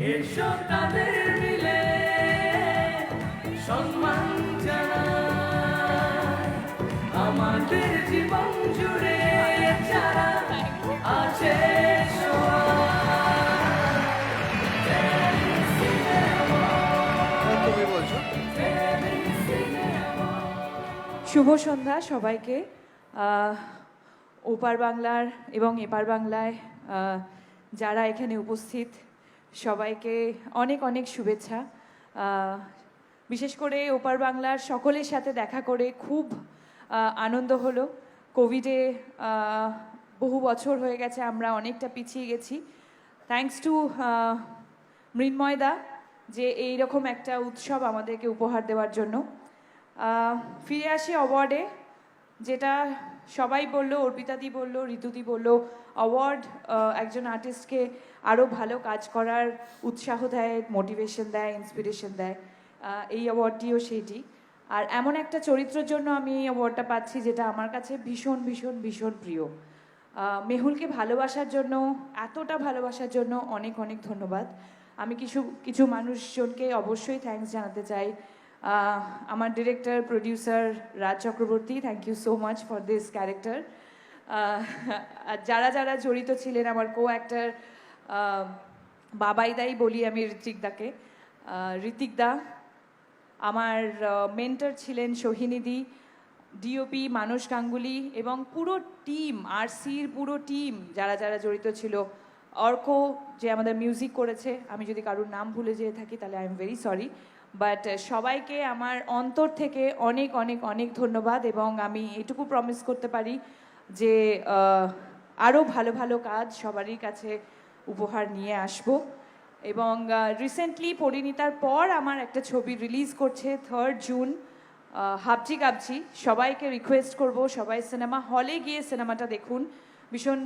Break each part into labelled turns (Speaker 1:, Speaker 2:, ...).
Speaker 1: এসো তাদের মিলে সম্মান জানাই আমাদের জীবন জুড়ে যারা আছে
Speaker 2: তুমি বলছো
Speaker 3: শুভ সন্ধ্যা সবাইকে। ওপার বাংলার এবং এপার বাংলায় যারা এখানে উপস্থিত সবাইকে অনেক অনেক শুভেচ্ছা। বিশেষ করে ওপার বাংলার সকলের সাথে দেখা করে খুব আনন্দ হলো। কোভিডে বহু বছর হয়ে গেছে, আমরা অনেকটা পিছিয়ে গেছি। থ্যাঙ্কস টু মৃন্ময়দা যে এইরকম একটা উৎসব আমাদেরকে উপহার দেওয়ার জন্য। ফিরে আসি অ্যাওয়ার্ডে, যেটা সবাই বললো, অর্পিতাদি বললো, ঋতুদি বললো, অ্যাওয়ার্ড একজন আর্টিস্টকে আরও ভালো কাজ করার উৎসাহ দেয়, মোটিভেশন দেয়, ইন্সপিরেশন দেয়। এই অ্যাওয়ার্ডটিও সেইটি। আর এমন একটা চরিত্রের জন্য আমি এই অ্যাওয়ার্ডটা পাচ্ছি যেটা আমার কাছে ভীষণ ভীষণ ভীষণ প্রিয়। মেহুলকে ভালোবাসার জন্য, এতটা ভালোবাসার জন্য অনেক অনেক ধন্যবাদ। আমি কিছু মানুষজনকে অবশ্যই থ্যাঙ্কস জানাতে চাই। আমার director producer Raj Chakraborty, thank you so much for this character. যারা যারা জড়িত ছিলেন, আমার কো অ্যাক্টার বাবাইদাই বলি আমি ঋত্বিকদাকে, ঋতিকদা, আমার মেন্টর ছিলেন সোহিনীদি, ডিওপি মানস গাঙ্গুলি এবং পুরো টিম, আরসির পুরো টিম যারা যারা জড়িত ছিল, অর্ক যে আমাদের মিউজিক করেছে। আমি যদি কারোর নাম ভুলে যেয়ে থাকি তাহলে I am very sorry, but সবাইকে আমার অন্তর থেকে অনেক অনেক অনেক ধন্যবাদ। এবং আমি এটুকু প্রমিস করতে পারি যে আরও ভালো ভালো কাজ সবারই কাছে উপহার নিয়ে আসব। এবং রিসেন্টলি পরিণীতার পর আমার একটা ছবি রিলিজ করছে 3rd জুন, হাবজি গাবজি। সবাইকে রিকোয়েস্ট করব সবাই সিনেমা হলে গিয়ে সিনেমাটা দেখুন। ভীষণ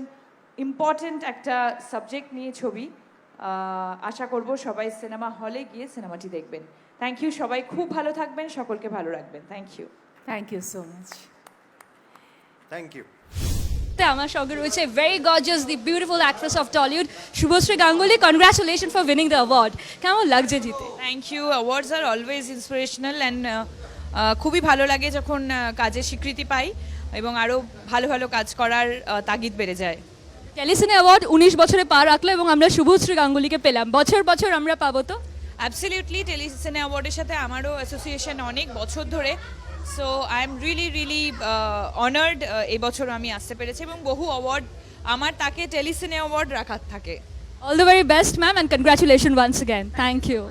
Speaker 3: ইম্পর্ট্যান্ট একটা সাবজেক্ট নিয়ে ছবি। আশা করব সবাই সিনেমা হলে গিয়ে সিনেমাটি দেখবেন। থ্যাংক ইউ, সবাই খুব ভালো থাকবেন, সকলকে ভালো রাখবেন। Thank you.
Speaker 4: Thank you so much.
Speaker 2: Thank you.
Speaker 5: আমার সঙ্গে রয়েছে very gorgeous the beautiful actress of Tollywood Subhashree Ganguly. Congratulation for winning the award. কেমন লাগছে জিতে?
Speaker 3: Thank you. Awards are always inspirational and খুবই ভালো লাগে যখন কাজের স্বীকৃতি পাই এবং আরও ভালো ভালো কাজ করার তাগিদ বেড়ে যায়।
Speaker 5: টেলিসিনে অ্যাওয়ার্ড 19 বছরে পা রাখলো এবং আমরা শুভশ্রী গাঙ্গুলিকে পেলাম। বছর বছর আমরা পাবো তো?
Speaker 3: অ্যাবসলিউটলি। টেলিসিনে অ্যাওয়ার্ডের সাথে আমারও অ্যাসোসিয়েশন অনেক বছর ধরে। So I am really honoured এবছর আমি আসতে পেরেছি এবং বহু অ্যাওয়ার্ড আমার তাকে টেলিসিনে অ্যাওয়ার্ড রাখার থাকে।
Speaker 5: All the very best ma'am and congratulation once again. Thank you.